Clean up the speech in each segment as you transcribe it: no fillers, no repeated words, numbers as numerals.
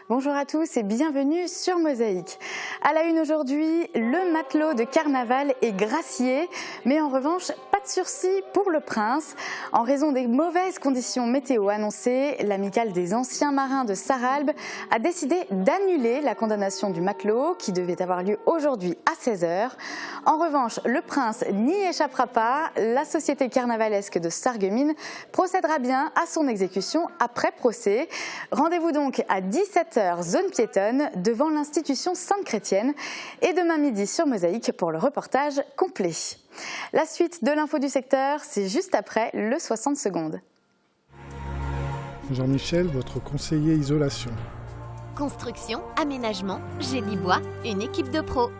Bonjour à tous et bienvenue sur Mosaïque. À la une aujourd'hui, le matelot de carnaval est gracié, mais en revanche, pas de sursis pour le prince. En raison des mauvaises conditions météo annoncées, l'amicale des anciens marins de Sarralbe a décidé d'annuler la condamnation du matelot qui devait avoir lieu aujourd'hui à 16 h. En revanche, le prince n'y échappera pas. La société carnavalesque de Sarreguemines procédera bien à son exécution après procès. Rendez-vous donc à 17 h, zone piétonne, devant l'institution Sainte-Chrétienne. Et demain midi sur Mosaïque pour le reportage complet. La suite de l'info du secteur, c'est juste après le 60 secondes. Jean-Michel, votre conseiller isolation. Construction, aménagement, génie bois, une équipe de pros.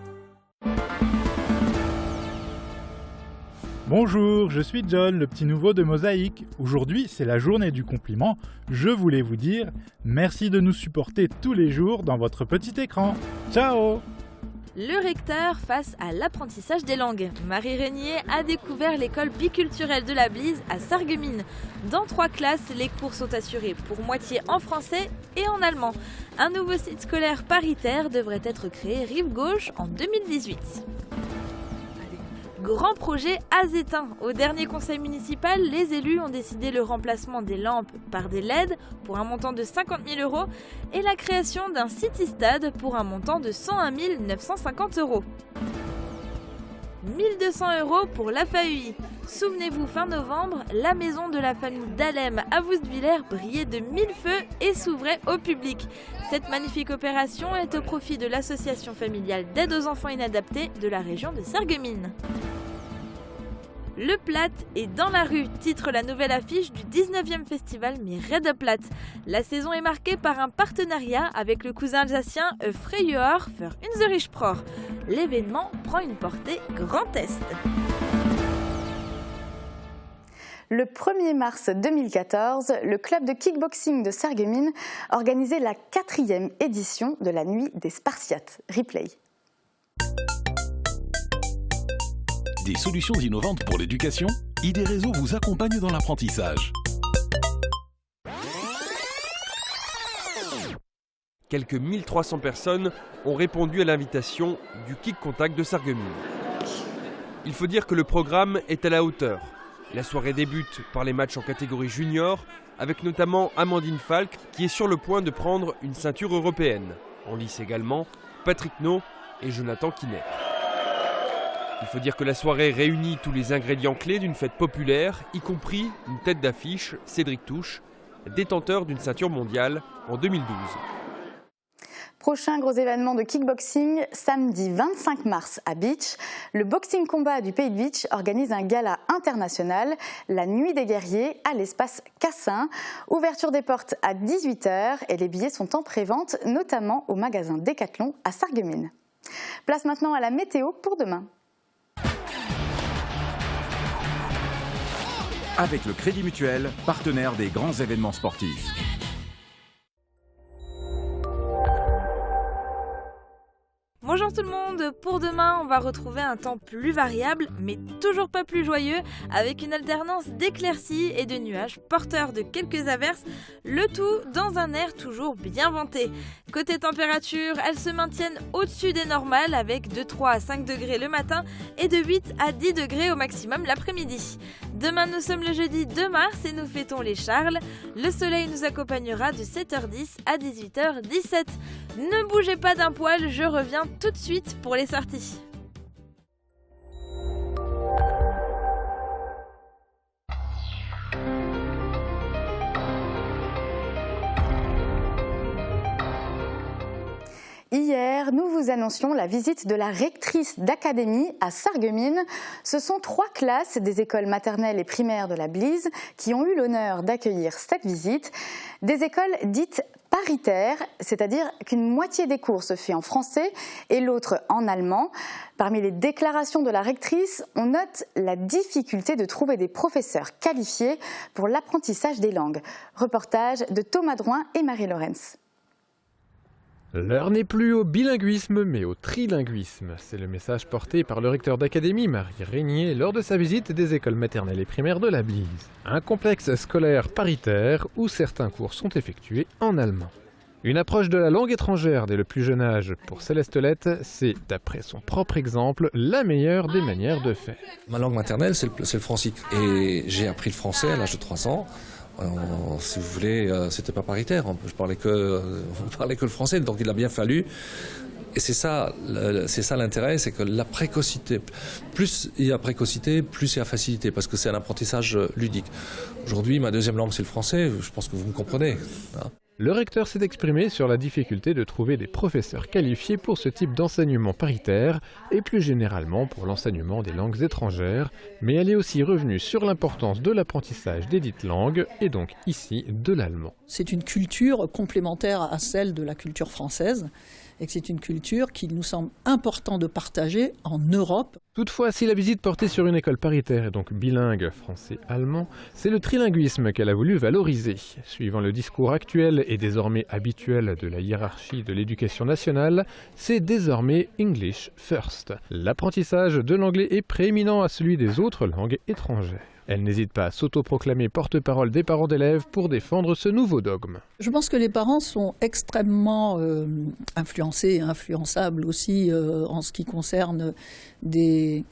Bonjour, je suis John, le petit nouveau de Mosaïque. Aujourd'hui, c'est la journée du compliment. Je voulais vous dire merci de nous supporter tous les jours dans votre petit écran. Ciao! Le recteur face à l'apprentissage des langues. Marie Régnier a découvert l'école biculturelle de la Blise à Sarreguemines. Dans 3 classes, les cours sont assurés pour moitié en français et en allemand. Un nouveau site scolaire paritaire devrait être créé rive gauche en 2018. Grand projet Azétain. Au dernier conseil municipal, les élus ont décidé le remplacement des lampes par des LED pour un montant de 50 000 € et la création d'un city-stade pour un montant de 101 950 €. 1 200 € pour la FAUI. Souvenez-vous, fin novembre, la maison de la famille Dalem à Voustvillers brillait de 1000 feux et s'ouvrait au public. Cette magnifique opération est au profit de l'association familiale d'aide aux enfants inadaptés de la région de Sarreguemines. Le Platt est dans la rue, titre la nouvelle affiche du 19e festival Mirede Platt. La saison est marquée par un partenariat avec le cousin alsacien Freyeur für unsere Sprache. L'événement prend une portée Grand Est. Le 1er mars 2014, le club de kickboxing de Sarreguemines organisait la 4e édition de la Nuit des Spartiates. Replay. Des solutions innovantes pour l'éducation, ID Réseau vous accompagne dans l'apprentissage. Quelques 1300 personnes ont répondu à l'invitation du Kick Contact de Sarreguemines. Il faut dire que le programme est à la hauteur. La soirée débute par les matchs en catégorie junior, avec notamment Amandine Falk qui est sur le point de prendre une ceinture européenne. En lice également, Patrick No et Jonathan Quinet. Il faut dire que la soirée réunit tous les ingrédients clés d'une fête populaire, y compris une tête d'affiche, Cédric Touche, détenteur d'une ceinture mondiale en 2012. Prochain gros événement de kickboxing, samedi 25 mars à Beach. Le Boxing Combat du Pays de Beach organise un gala international, la Nuit des Guerriers, à l'espace Cassin. Ouverture des portes à 18 h et les billets sont en pré-vente, notamment au magasin Decathlon à Sarreguemines. Place maintenant à la météo pour demain. Avec le Crédit Mutuel, partenaire des grands événements sportifs. Bonjour tout le monde, pour demain on va retrouver un temps plus variable mais toujours pas plus joyeux avec une alternance d'éclaircies et de nuages porteurs de quelques averses, le tout dans un air toujours bien venté. Côté température, elles se maintiennent au-dessus des normales avec de 3 à 5 degrés le matin et de 8 à 10 degrés au maximum l'après-midi. Demain nous sommes le jeudi 2 mars et nous fêtons les Charles. Le soleil nous accompagnera de 7 h 10 à 18 h 17. Ne bougez pas d'un poil, je reviens tout de suite pour les sorties. Hier, nous vous annoncions la visite de la rectrice d'académie à Sarreguemines. Ce sont 3 classes des écoles maternelles et primaires de la Blise qui ont eu l'honneur d'accueillir cette visite. Des écoles dites paritaires, c'est-à-dire qu'une moitié des cours se fait en français et l'autre en allemand. Parmi les déclarations de la rectrice, on note la difficulté de trouver des professeurs qualifiés pour l'apprentissage des langues. Reportage de Thomas Drouin et Marie Lorenz. L'heure n'est plus au bilinguisme, mais au trilinguisme. C'est le message porté par le recteur d'académie, Marie Régnier, lors de sa visite des écoles maternelles et primaires de la Blise. Un complexe scolaire paritaire où certains cours sont effectués en allemand. Une approche de la langue étrangère dès le plus jeune âge pour Céleste Lette, c'est, d'après son propre exemple, la meilleure des manières de faire. Ma langue maternelle, c'est le français. Et j'ai appris le français à l'âge de 3 ans. Si vous voulez, c'était pas paritaire. Je parlais que le français, donc il a bien fallu. Et c'est ça l'intérêt, c'est que la précocité, plus il y a précocité, plus il y a facilité, parce que c'est un apprentissage ludique. Aujourd'hui, ma deuxième langue, c'est le français. Je pense que vous me comprenez. Le recteur s'est exprimé sur la difficulté de trouver des professeurs qualifiés pour ce type d'enseignement paritaire et plus généralement pour l'enseignement des langues étrangères, mais elle est aussi revenue sur l'importance de l'apprentissage des dites langues et donc ici de l'allemand. C'est une culture complémentaire à celle de la culture française et que c'est une culture qu'il nous semble important de partager en Europe. Toutefois, si la visite portait sur une école paritaire et donc bilingue français-allemand, c'est le trilinguisme qu'elle a voulu valoriser. Suivant le discours actuel et désormais habituel de la hiérarchie de l'éducation nationale, c'est désormais English first. L'apprentissage de l'anglais est prééminent à celui des autres langues étrangères. Elle n'hésite pas à s'autoproclamer porte-parole des parents d'élèves pour défendre ce nouveau dogme. Je pense que les parents sont extrêmement influencés et influençables aussi en ce qui concerne les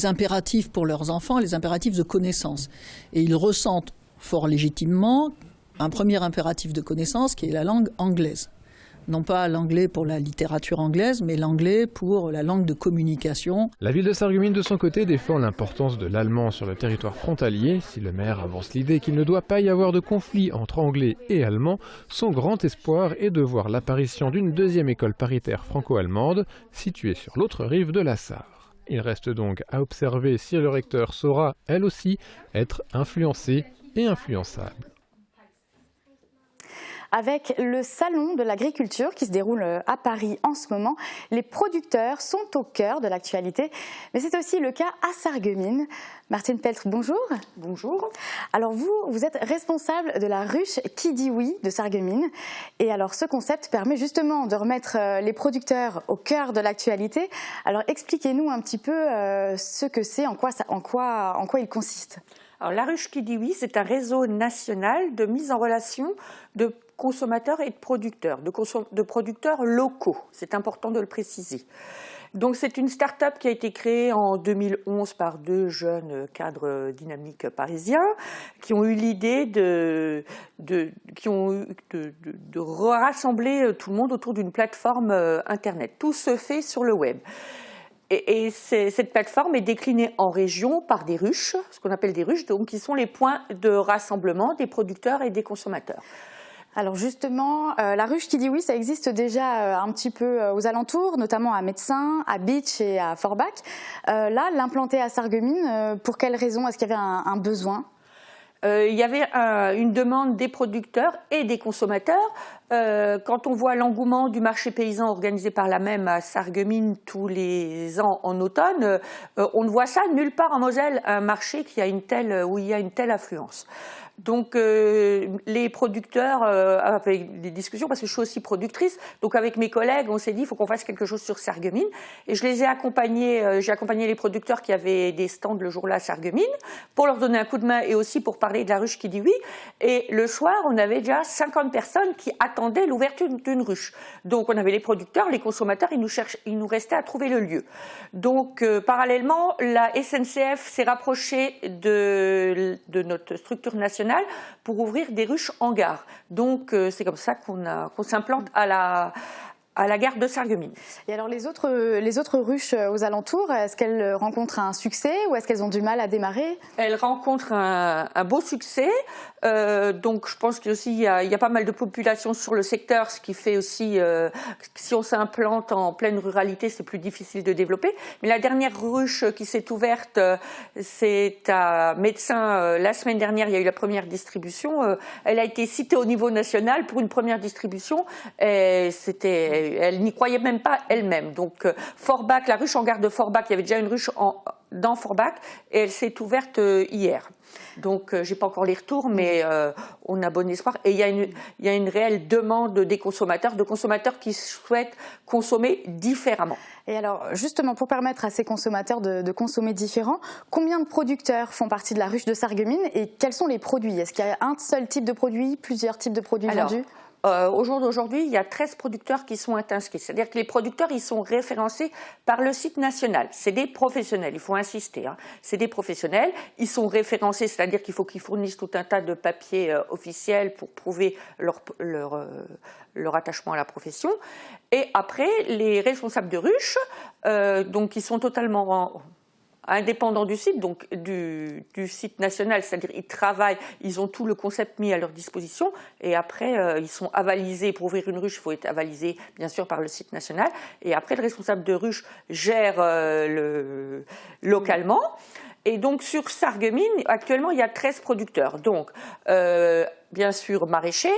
impératifs pour leurs enfants, les impératifs de connaissance. Et ils ressentent fort légitimement un premier impératif de connaissance qui est la langue anglaise. Non pas l'anglais pour la littérature anglaise, mais l'anglais pour la langue de communication. La ville de Sarreguemines, de son côté, défend l'importance de l'allemand sur le territoire frontalier. Si le maire avance l'idée qu'il ne doit pas y avoir de conflit entre anglais et allemand, son grand espoir est de voir l'apparition d'une deuxième école paritaire franco-allemande située sur l'autre rive de la Sarre. Il reste donc à observer si le recteur saura, elle aussi, être influencé et influençable. Avec le salon de l'agriculture qui se déroule à Paris en ce moment, les producteurs sont au cœur de l'actualité, mais c'est aussi le cas à Sarreguemines. Martine Peltre, bonjour. Bonjour. Alors vous êtes responsable de la ruche Qui dit oui de Sarreguemines. Et alors ce concept permet justement de remettre les producteurs au cœur de l'actualité. Alors expliquez-nous un petit peu ce que c'est, en quoi il consiste. Alors, la ruche Qui dit oui, c'est un réseau national de mise en relation de consommateurs et de producteurs, de producteurs locaux. C'est important de le préciser. Donc, c'est une start-up qui a été créée en 2011 par 2 jeunes cadres dynamiques parisiens qui ont eu l'idée de rassembler tout le monde autour d'une plateforme Internet. Tout se fait sur le web. Et cette plateforme est déclinée en régions par des ruches, ce qu'on appelle des ruches, donc qui sont les points de rassemblement des producteurs et des consommateurs. Alors justement, la ruche Qui dit oui, ça existe déjà un petit peu aux alentours, notamment à Médecins, à Bitche et à Forbach. Là, l'implanter à Sarreguemines, pour quelles raisons? Est-ce qu'il y avait un besoin? Il y avait une demande des producteurs et des consommateurs. Quand on voit l'engouement du marché paysan organisé par la MEM à Sarreguemines tous les ans en automne, on ne voit ça nulle part en Moselle, un marché où il y a une telle affluence. Donc les producteurs avaient des discussions, parce que je suis aussi productrice, donc avec mes collègues on s'est dit il faut qu'on fasse quelque chose sur Sarreguemines, et je les ai accompagnés, j'ai accompagné les producteurs qui avaient des stands le jour-là à Sarreguemines pour leur donner un coup de main et aussi pour parler de la ruche Qui dit oui. Et le soir on avait déjà 50 personnes qui attendaient l'ouverture d'une ruche. Donc on avait les producteurs, les consommateurs, il nous restait à trouver le lieu. Donc parallèlement la SNCF s'est rapprochée de notre structure nationale pour ouvrir des ruches en gare. Donc c'est comme ça qu'on s'implante à la gare de Sarreguemines. Et alors les autres ruches aux alentours, est-ce qu'elles rencontrent un succès ou est-ce qu'elles ont du mal à démarrer? Elles rencontrent un beau succès. Donc je pense qu'il y a pas mal de population sur le secteur, ce qui fait aussi que si on s'implante en pleine ruralité, c'est plus difficile de développer. Mais la dernière ruche qui s'est ouverte, c'est à Médecins. La semaine dernière, il y a eu la première distribution. Elle a été citée au niveau national pour une première distribution. Et elle n'y croyait même pas elle-même. Donc Forbach, la ruche en gare de Forbach, il y avait déjà une ruche dans Forbach et elle s'est ouverte hier. Donc j'ai pas encore les retours, mais on a bon espoir. Et il y a une réelle demande des consommateurs, qui souhaitent consommer différemment. Et alors justement, pour permettre à ces consommateurs de consommer différent, combien de producteurs font partie de la ruche de Sarreguemines et quels sont les produits? Est-ce qu'il y a un seul type de produit, plusieurs types de produits vendus? Au jour d'aujourd'hui, il y a 13 producteurs qui sont inscrits. C'est-à-dire que les producteurs, ils sont référencés par le site national. C'est des professionnels, il faut insister. C'est des professionnels. Ils sont référencés, c'est-à-dire qu'il faut qu'ils fournissent tout un tas de papiers officiels pour prouver leur attachement à la profession. Et après, les responsables de ruches, donc ils sont totalement indépendants du site, donc du site national, c'est-à-dire ils travaillent, ils ont tout le concept mis à leur disposition, et après ils sont avalisés. Pour ouvrir une ruche, il faut être avalisé bien sûr par le site national, et après le responsable de ruche gère localement. Et donc sur Sarreguemines, actuellement il y a 13 producteurs, donc bien sûr maraîchers,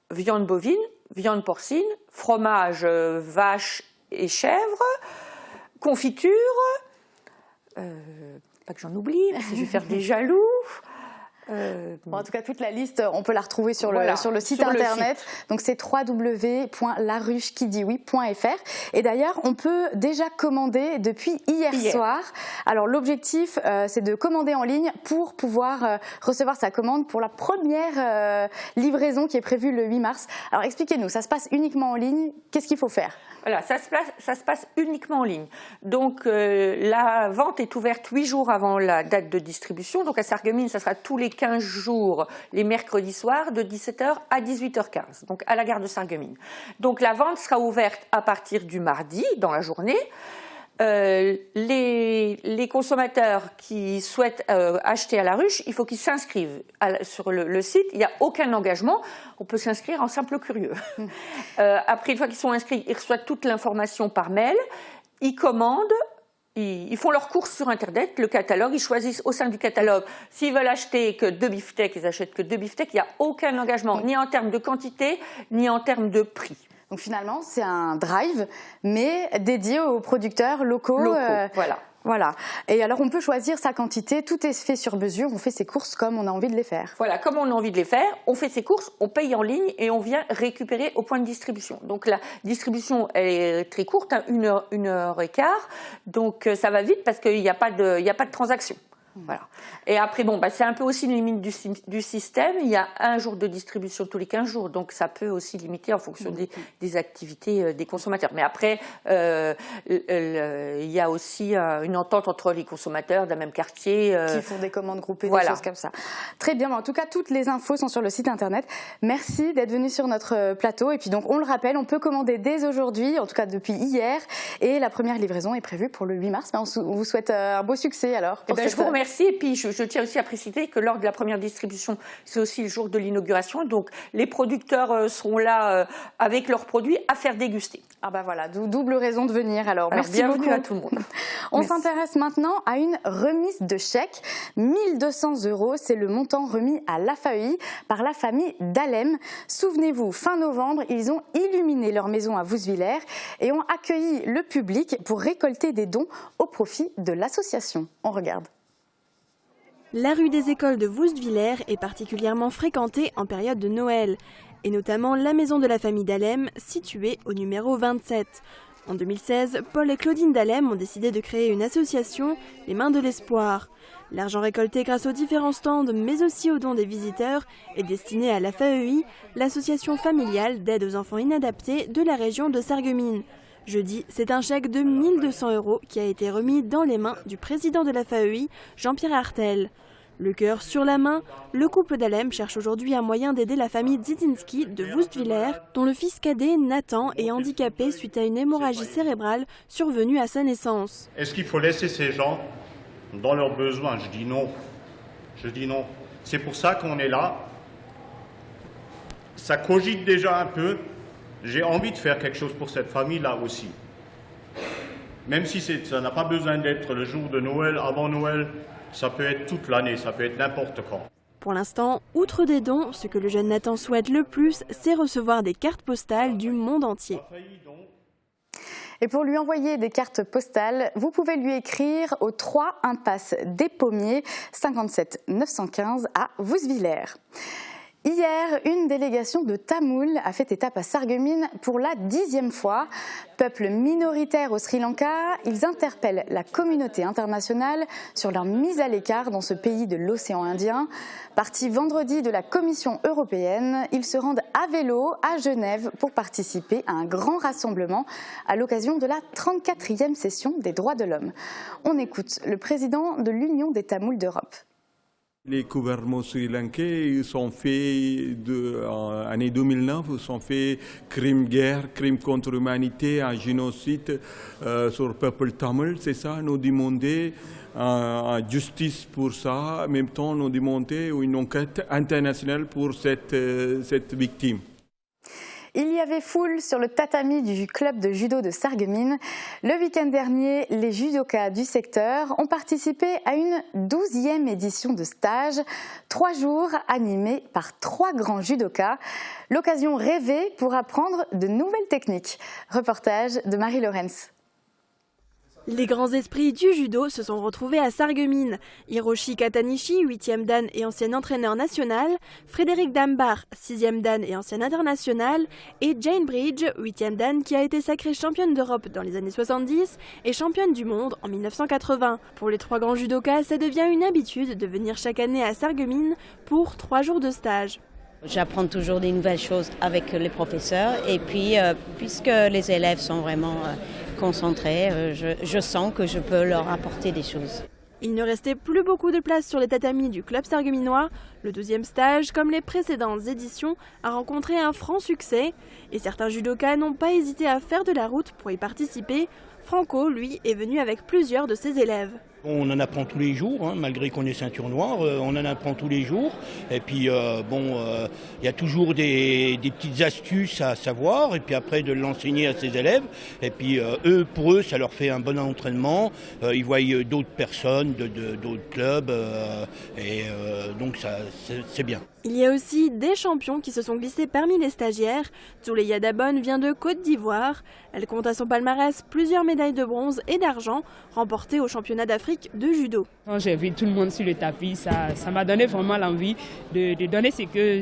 viande bovine, viande porcine, fromage vache et chèvre, confiture, pas que j'en oublie, parce que je vais faire des jaloux. Bon, en tout cas, toute la liste, on peut la retrouver sur le site internet. Donc c'est www.laruchequidioui.fr. Et d'ailleurs, on peut déjà commander depuis hier soir. Alors l'objectif, c'est de commander en ligne pour pouvoir recevoir sa commande pour la première livraison qui est prévue le 8 mars. Alors expliquez-nous, ça se passe uniquement en ligne. Qu'est-ce qu'il faut faire ? Voilà, ça se passe uniquement en ligne. Donc la vente est ouverte 8 jours avant la date de distribution. Donc à Sarreguemines, ça sera tous les 15 jours, les mercredis soirs, de 17h à 18h15, donc à la gare de Sarreguemines. Donc la vente sera ouverte à partir du mardi, dans la journée. Les consommateurs qui souhaitent acheter à la ruche, il faut qu'ils s'inscrivent sur le site. Il n'y a aucun engagement. On peut s'inscrire en simple curieux. Après, une fois qu'ils sont inscrits, ils reçoivent toute l'information par mail. Ils commandent. Ils font leurs courses sur Internet, le catalogue, ils choisissent au sein du catalogue. S'ils veulent acheter que 2 beefsteaks, ils achètent que 2 beefsteaks. Il n'y a aucun engagement, ni en termes de quantité, ni en termes de prix. Donc finalement, c'est un drive, mais dédié aux producteurs locaux. Voilà. Et alors, on peut choisir sa quantité. Tout est fait sur mesure. On fait ses courses comme on a envie de les faire. Voilà, comme on a envie de les faire. On fait ses courses, on paye en ligne et on vient récupérer au point de distribution. Donc la distribution elle est très courte, 1 heure et quart. Donc ça va vite parce qu'il n'y a pas de transaction. Voilà. Et après, c'est un peu aussi une limite du système. Il y a un jour de distribution tous les 15 jours, donc ça peut aussi limiter en fonction des activités des consommateurs. Mais après, il y a aussi une entente entre les consommateurs d'un même quartier. Qui font des commandes groupées, des choses comme ça. Très bien, en tout cas, toutes les infos sont sur le site internet. Merci d'être venu sur notre plateau. Et puis donc, on le rappelle, on peut commander dès aujourd'hui, en tout cas depuis hier. Et la première livraison est prévue pour le 8 mars. On vous souhaite un beau succès alors. Je vous remercie. Et puis, je tiens aussi à préciser que lors de la première distribution, c'est aussi le jour de l'inauguration. Donc, les producteurs seront là avec leurs produits à faire déguster. Ah bah voilà, double raison de venir. Alors merci bienvenue beaucoup à tout le monde. On s'intéresse maintenant à une remise de chèque. 1 200 €, c'est le montant remis à la FAEI par la famille Dalem. Souvenez-vous, fin novembre, ils ont illuminé leur maison à Vousvillers et ont accueilli le public pour récolter des dons au profit de l'association. On regarde. La rue des Écoles de Vousvillers est particulièrement fréquentée en période de Noël, et notamment la maison de la famille Dalem, située au numéro 27. En 2016, Paul et Claudine Dalem ont décidé de créer une association, les Mains de l'Espoir. L'argent récolté grâce aux différents stands, mais aussi aux dons des visiteurs, est destiné à la FAEI, l'association familiale d'aide aux enfants inadaptés de la région de Sarreguemines. Jeudi, c'est un chèque de 1 200 € qui a été remis dans les mains du président de la FAEI, Jean-Pierre Artel. Le cœur sur la main, le couple Dalem cherche aujourd'hui un moyen d'aider la famille Dziedzinski de Vousvillers, dont le fils cadet, Nathan, est handicapé suite à une hémorragie cérébrale survenue à sa naissance. Est-ce qu'il faut laisser ces gens dans leurs besoins? Je dis non. Je dis non. C'est pour ça qu'on est là. Ça cogite déjà un peu. J'ai envie de faire quelque chose pour cette famille-là aussi. Même si ça n'a pas besoin d'être le jour de Noël, avant Noël, ça peut être toute l'année, ça peut être n'importe quand. Pour l'instant, outre des dons, ce que le jeune Nathan souhaite le plus, c'est recevoir des cartes postales du monde entier. Et pour lui envoyer des cartes postales, vous pouvez lui écrire au 3 impasse des Pommiers, 57 915 à Vousvillers. Hier, une délégation de Tamouls a fait étape à Sarreguemines pour la 10e fois. Peuple minoritaire au Sri Lanka, ils interpellent la communauté internationale sur leur mise à l'écart dans ce pays de l'océan Indien. Partis vendredi de la Commission européenne, ils se rendent à vélo à Genève pour participer à un grand rassemblement à l'occasion de la 34e session des droits de l'homme. On écoute le président de l'Union des Tamouls d'Europe. Les gouvernements sri-lankais, ils ont fait, en année 2009, ils ont fait crime guerre, crime contre l'humanité, un génocide sur le peuple tamoul, c'est ça, nous demander justice pour ça, en même temps nous demander une enquête internationale pour cette victime. Il y avait foule sur le tatami du club de judo de Sarreguemines. Le week-end dernier, les judokas du secteur ont participé à une 12e édition de stage. 3 jours animés par 3 grands judokas. L'occasion rêvée pour apprendre de nouvelles techniques. Reportage de Marie Lorenz. Les grands esprits du judo se sont retrouvés à Sarreguemines. Hiroshi Katanishi, 8e dan et ancien entraîneur national, Frédéric Dambar, 6e dan et ancien international, et Jane Bridge, 8e dan qui a été sacrée championne d'Europe dans les années 70 et championne du monde en 1980. Pour les 3 grands judokas, ça devient une habitude de venir chaque année à Sarreguemines pour 3 jours de stage. J'apprends toujours des nouvelles choses avec les professeurs et puis puisque les élèves sont vraiment concentrés, je sens que je peux leur apporter des choses. Il ne restait plus beaucoup de place sur les tatamis du club sarregueminois. Le 2e stage, comme les précédentes éditions, a rencontré un franc succès et certains judokas n'ont pas hésité à faire de la route pour y participer. Franco, lui, est venu avec plusieurs de ses élèves. On en apprend tous les jours, hein, malgré qu'on est ceinture noire, on en apprend tous les jours. Et puis, y a toujours des petites astuces à savoir, et puis après de l'enseigner à ses élèves. Et puis, pour eux, ça leur fait un bon entraînement. Ils voient d'autres personnes, d'autres clubs, donc c'est bien. Il y a aussi des champions qui se sont glissés parmi les stagiaires. Zuleya Dabon vient de Côte d'Ivoire. Elle compte à son palmarès plusieurs médailles de bronze et d'argent remportées au championnat d'Afrique de judo. Quand j'ai vu tout le monde sur le tapis, ça m'a donné vraiment l'envie de donner ce que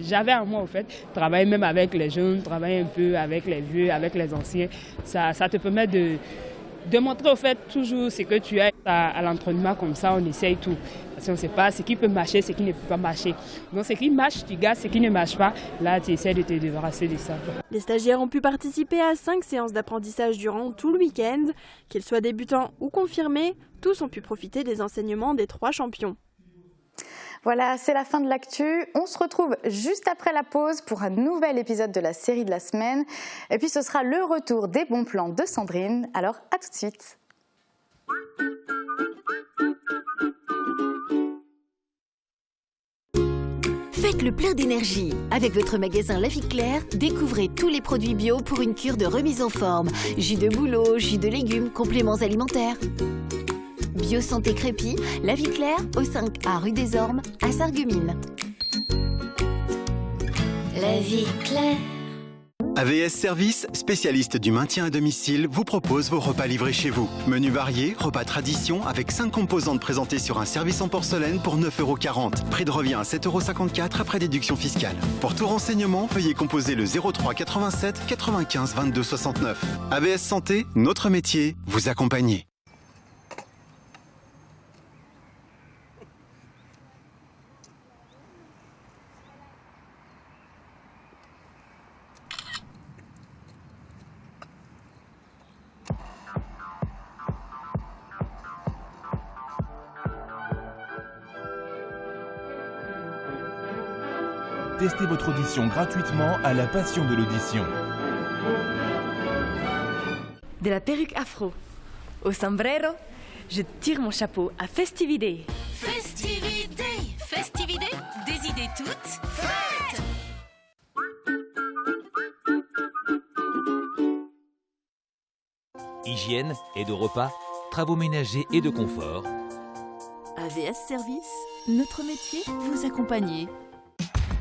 j'avais en moi, en fait. Travailler même avec les jeunes, travailler un peu avec les vieux, avec les anciens. Ça te permet de montrer au fait toujours ce que tu as à l'entraînement, comme ça on essaye tout. Parce qu'on ne sait pas ce qui peut marcher, ce qui ne peut pas marcher. Donc ce qui marche, tu gardes, ce qui ne marche pas, là tu essaies de te débarrasser de ça. Les stagiaires ont pu participer à 5 séances d'apprentissage durant tout le week-end. Qu'ils soient débutants ou confirmés, tous ont pu profiter des enseignements des 3 champions. Voilà, c'est la fin de l'actu. On se retrouve juste après la pause pour un nouvel épisode de la série de la semaine. Et puis ce sera le retour des bons plans de Sandrine. Alors à tout de suite. Faites le plein d'énergie. Avec votre magasin La Vie Claire, découvrez tous les produits bio pour une cure de remise en forme. Jus de bouleau, jus de légumes, compléments alimentaires. Bio Santé Crépy, La Vie Claire, au 5A rue des Ormes, à Sarreguemines. La Vie Claire. AVS Service, spécialiste du maintien à domicile, vous propose vos repas livrés chez vous. Menu varié, repas tradition, avec 5 composantes présentées sur un service en porcelaine pour 9,40 €. Prix de revient à 7,54 € après déduction fiscale. Pour tout renseignement, veuillez composer le 03 87 95 22 69. AVS Santé, notre métier, vous accompagner. Testez votre audition gratuitement à la Passion de l'audition. De la perruque afro au sombrero, je tire mon chapeau à Festivité. Festivité, festivité, des idées toutes faites. Hygiène, aide au repas, travaux ménagers et de confort. AVS Service, notre métier, vous accompagner.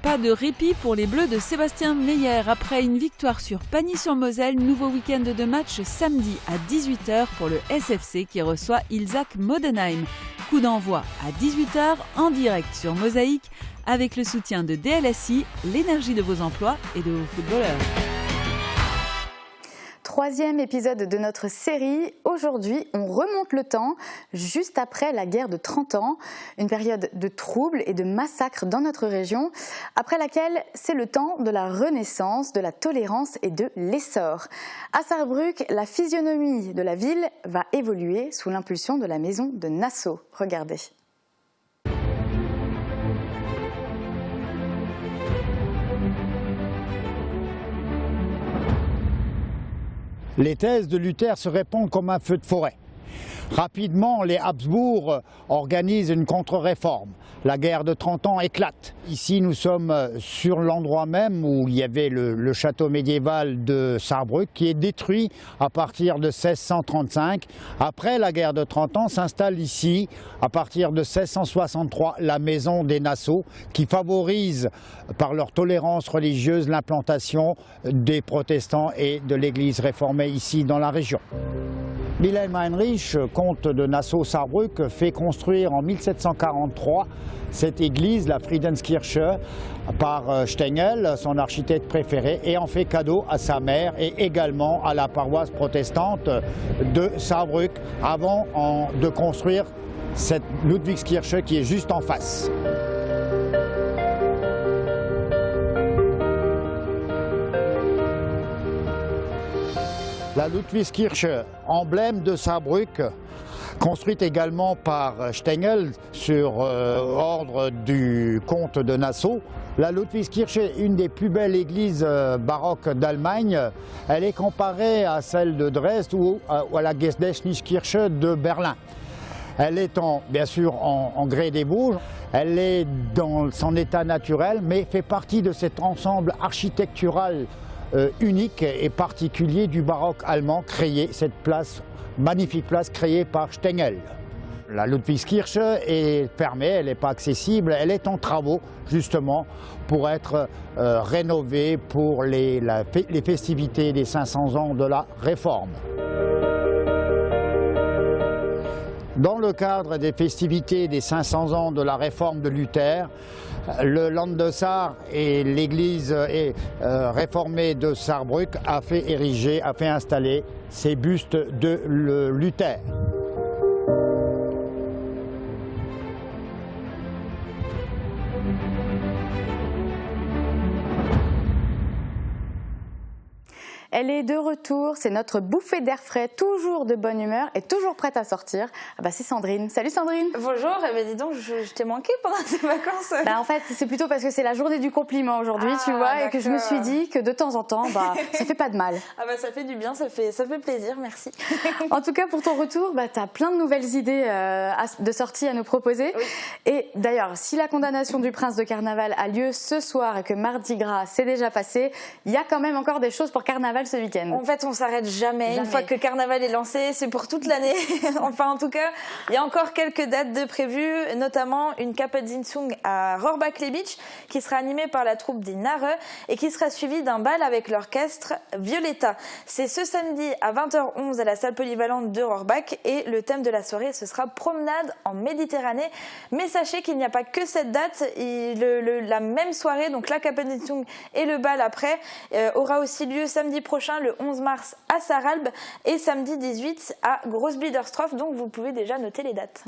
Pas de répit pour les Bleus de Sébastien Meyer. Après une victoire sur Pagny-sur-Moselle, nouveau week-end de match samedi à 18 h pour le SFC qui reçoit Ilzach Modenheim. Coup d'envoi à 18 h en direct sur Mosaïque avec le soutien de DLSI, l'énergie de vos emplois et de vos footballeurs. Troisième épisode de notre série. Aujourd'hui, on remonte le temps, juste après la guerre de 30 ans, une période de troubles et de massacres dans notre région, après laquelle c'est le temps de la renaissance, de la tolérance et de l'essor. À Sarrebruck, la physionomie de la ville va évoluer sous l'impulsion de la maison de Nassau. Regardez. Les thèses de Luther se répandent comme un feu de forêt. Rapidement, les Habsbourg organisent une contre-réforme. La guerre de 30 ans éclate. Ici, nous sommes sur l'endroit même où il y avait le château médiéval de Sarrebruck qui est détruit à partir de 1635. Après la guerre de 30 ans, s'installe ici, à partir de 1663, la maison des Nassau qui favorise par leur tolérance religieuse l'implantation des protestants et de l'église réformée ici dans la région. Wilhelm Heinrich, comte de Nassau-Sarrebruck, fait construire en 1743 cette église, la Friedenskirche, par Stengel, son architecte préféré, et en fait cadeau à sa mère et également à la paroisse protestante de Sarrebruck, avant de construire cette Ludwigskirche qui est juste en face. La Ludwigskirche, emblème de Sarrebruck, construite également par Stengel sur ordre du comte de Nassau. La Ludwigskirche est une des plus belles églises baroques d'Allemagne. Elle est comparée à celle de Dresde ou à la Gedächtniskirche de Berlin. Elle est bien sûr en grès des Vosges, elle est dans son état naturel, mais fait partie de cet ensemble architectural unique et particulier du baroque allemand, cette magnifique place créée par Stengel. La Ludwigskirche est fermée, elle n'est pas accessible, elle est en travaux justement pour être rénovée pour les festivités des 500 ans de la Réforme. Dans le cadre des festivités des 500 ans de la réforme de Luther, le Landessar et l'église réformée de Sarrebruck a fait installer ces bustes de Luther. Elle est de retour, c'est notre bouffée d'air frais, toujours de bonne humeur et toujours prête à sortir. Ah bah c'est Sandrine. Salut Sandrine. Bonjour, dis donc, je t'ai manqué pendant ces vacances. En fait, c'est plutôt parce que c'est la journée du compliment aujourd'hui, tu vois, et que je me suis dit que de temps en temps, ça fait pas de mal. Ça fait du bien, ça fait plaisir, merci. En tout cas, pour ton retour, tu as plein de nouvelles idées de sorties à nous proposer. Oui. Et d'ailleurs, si la condamnation du prince de Carnaval a lieu ce soir et que Mardi Gras s'est déjà passé, il y a quand même encore des choses pour Carnaval ce week-end. En fait, on s'arrête jamais. Une fois que Carnaval est lancé, c'est pour toute l'année. Enfin, en tout cas, il y a encore quelques dates de prévues, notamment une Kappelsitzung à Rohrbach-les-Beach qui sera animée par la troupe des Narre et qui sera suivie d'un bal avec l'orchestre Violetta. C'est ce samedi à 20h11 à la salle polyvalente de Rohrbach et le thème de la soirée, ce sera promenade en Méditerranée. Mais sachez qu'il n'y a pas que cette date. La même soirée, donc la Kappelsitzung et le bal après, aura aussi lieu samedi prochain, le 11 mars à Sarralbe et samedi 18 à Großbiederstorf. Donc vous pouvez déjà noter les dates.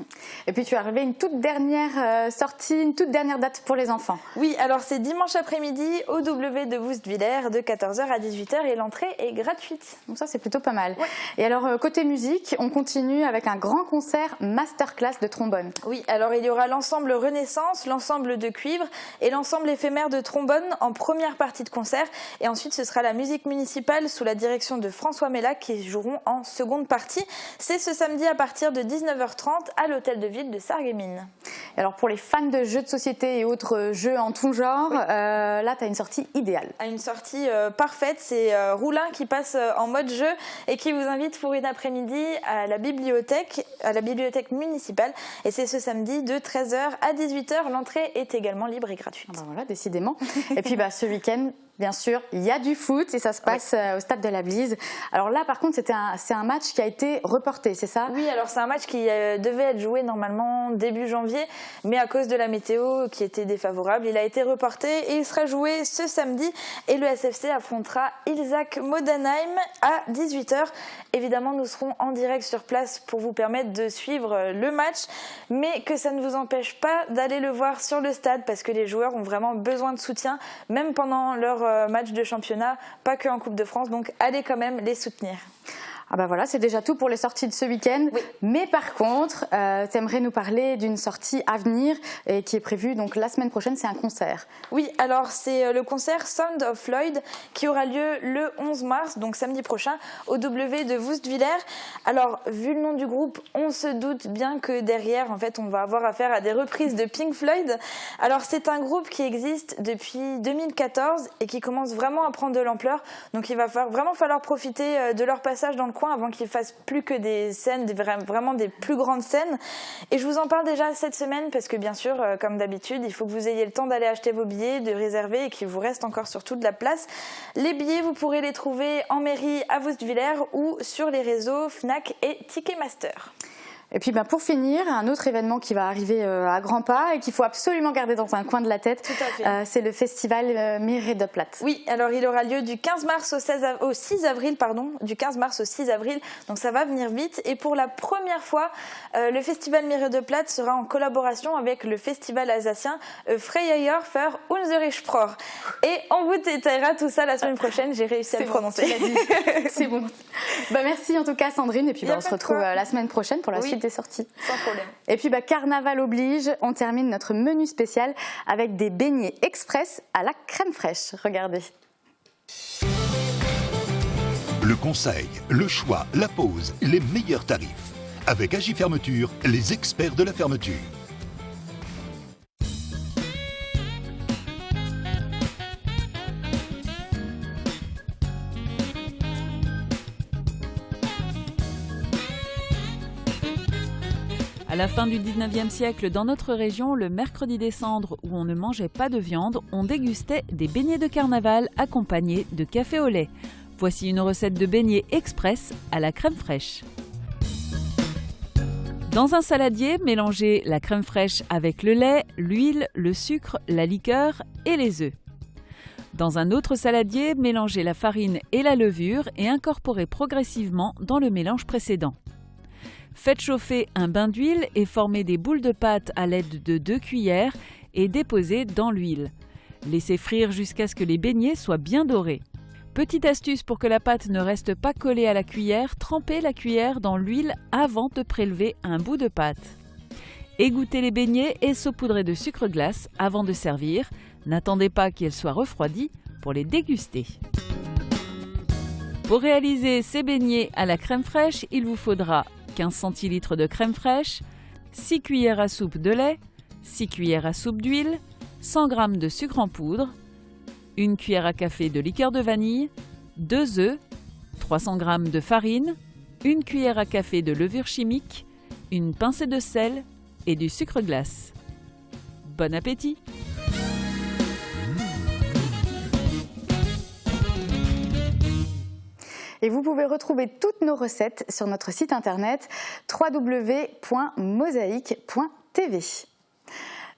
Et puis tu as relevé une toute dernière sortie, une toute dernière date pour les enfants. Oui, alors c'est dimanche après-midi au W de Woestwiller de 14h à 18h et l'entrée est gratuite. Donc ça c'est plutôt pas mal. Ouais. Et alors côté musique, on continue avec un grand concert masterclass de trombone. Oui, alors il y aura l'ensemble Renaissance, l'ensemble de cuivre et l'ensemble éphémère de trombone en première partie de concert. Et ensuite ce sera la musique municipale sous la direction de François Mellac qui joueront en seconde partie. C'est ce samedi à partir de 19h30 à l'hôtel de ville de Sarreguemines. Alors pour les fans de jeux de société et autres jeux en tout genre, oui. Là tu as une sortie idéale. Une sortie parfaite, c'est Roulin qui passe en mode jeu et qui vous invite pour une après-midi à la bibliothèque municipale. Et c'est ce samedi de 13h à 18h. L'entrée est également libre et gratuite. Voilà, décidément. Et puis ce week-end, bien sûr, il y a du foot et ça se passe au stade de la Blise. Alors là, par contre, c'est un match qui a été reporté, c'est ça? Oui, alors c'est un match qui devait être joué normalement début janvier, mais à cause de la météo qui était défavorable, il a été reporté et il sera joué ce samedi. Et le SFC affrontera Ilzach Modenheim à 18h. Évidemment, nous serons en direct sur place pour vous permettre de suivre le match, mais que ça ne vous empêche pas d'aller le voir sur le stade parce que les joueurs ont vraiment besoin de soutien, même pendant leur match de championnat, pas que en Coupe de France, donc allez quand même les soutenir. Ah bah voilà, c'est déjà tout pour les sorties de ce week-end. Oui. Mais par contre, tu aimerais nous parler d'une sortie à venir et qui est prévue donc la semaine prochaine, c'est un concert. Oui, alors c'est le concert Sound of Lloyd qui aura lieu le 11 mars, donc samedi prochain, au W de Woestviller. Alors, vu le nom du groupe, on se doute bien que derrière, en fait, on va avoir affaire à des reprises de Pink Floyd. Alors, c'est un groupe qui existe depuis 2014 et qui commence vraiment à prendre de l'ampleur. Donc, il va vraiment falloir profiter de leur passage dans le avant qu'ils fassent plus que des scènes, vraiment des plus grandes scènes. Et je vous en parle déjà cette semaine parce que bien sûr, comme d'habitude, il faut que vous ayez le temps d'aller acheter vos billets, de réserver et qu'il vous reste encore surtout de la place. Les billets, vous pourrez les trouver en mairie à Woestviller ou sur les réseaux Fnac et Ticketmaster. Et puis pour finir, un autre événement qui va arriver à grands pas et qu'il faut absolument garder dans un coin de la tête, c'est le festival Mir de Platt. Oui, alors il aura lieu du 15 mars au 6 avril, du 15 mars au 6 avril, donc ça va venir vite. Et pour la première fois, le festival Mir de Platt sera en collaboration avec le festival alsacien Freier für unsere Sprache. Et on vous détaillera tout ça la semaine prochaine, j'ai réussi à le prononcer. C'est bon. Merci en tout cas Sandrine, et puis on se retrouve la semaine prochaine pour la suite des sorties. Sans problème. Et puis carnaval oblige, on termine notre menu spécial avec des beignets express à la crème fraîche. Regardez. Le conseil, le choix, la pause, les meilleurs tarifs. Avec Agi Fermeture, les experts de la fermeture. À la fin du 19e siècle, dans notre région, le mercredi des cendres, où on ne mangeait pas de viande, on dégustait des beignets de carnaval accompagnés de café au lait. Voici une recette de beignets express à la crème fraîche. Dans un saladier, mélangez la crème fraîche avec le lait, l'huile, le sucre, la liqueur et les œufs. Dans un autre saladier, mélangez la farine et la levure et incorporez progressivement dans le mélange précédent. Faites chauffer un bain d'huile et formez des boules de pâte à l'aide de 2 cuillères et déposez dans l'huile. Laissez frire jusqu'à ce que les beignets soient bien dorés. Petite astuce pour que la pâte ne reste pas collée à la cuillère, trempez la cuillère dans l'huile avant de prélever un bout de pâte. Égouttez les beignets et saupoudrez de sucre glace avant de servir. N'attendez pas qu'ils soient refroidis pour les déguster. Pour réaliser ces beignets à la crème fraîche, il vous faudra 15 centilitres de crème fraîche, 6 cuillères à soupe de lait, 6 cuillères à soupe d'huile, 100 g de sucre en poudre, 1 cuillère à café de liqueur de vanille, 2 œufs, 300 g de farine, 1 cuillère à café de levure chimique, une pincée de sel et du sucre glace. Bon appétit! Et vous pouvez retrouver toutes nos recettes sur notre site internet www.mosaïque.tv.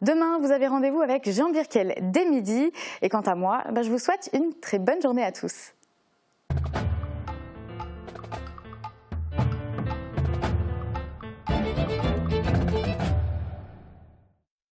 Demain, vous avez rendez-vous avec Jean Birkel dès midi. Et quant à moi, je vous souhaite une très bonne journée à tous.